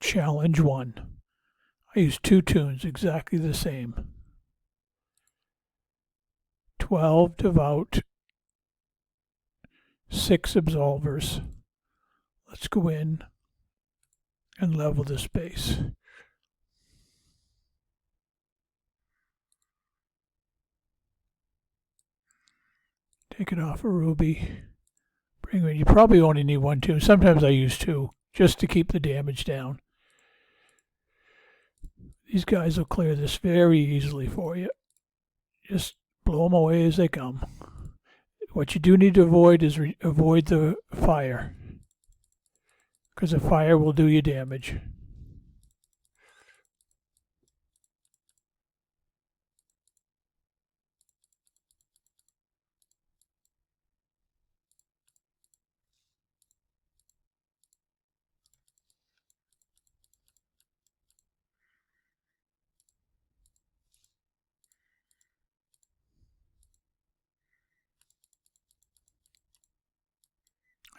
Challenge 1. I use 2 tunes exactly the same. 12 devout, 6 absolvers. Let's go in and level the space. Take it off a ruby. Bring it. You probably only need 1 tune. Sometimes I use 2 just to keep the damage down. These guys will clear this very easily for you. Just blow them away as they come. What you do need to avoid is avoid the fire, because the fire will do you damage.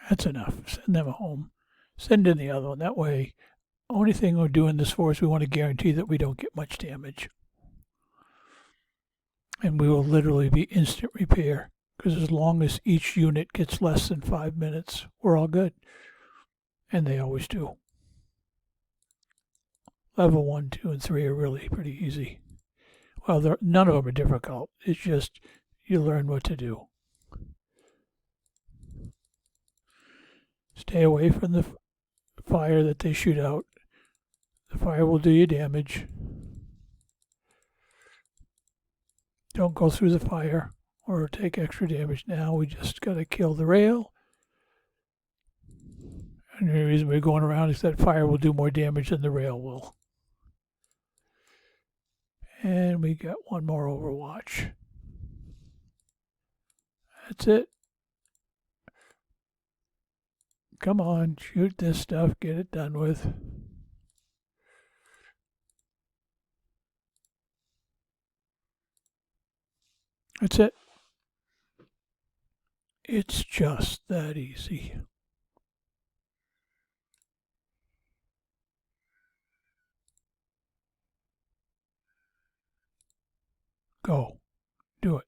That's enough. Send them home. Send in the other one. That way, only thing we're doing this for is we want to guarantee that we don't get much damage. And we will literally be instant repair, because as long as each unit gets less than 5 minutes, we're all good. And they always do. Level 1, 2, and 3 are really pretty easy. Well, none of them are difficult. It's just you learn what to do. Stay away from the fire that they shoot out. The fire will do you damage. Don't go through the fire or take extra damage now. We just got to kill the rail. And the reason we're going around is that fire will do more damage than the rail will. And we got one more Overwatch. That's it. Come on, shoot this stuff, get it done with. That's it. It's just that easy. Go. Do it.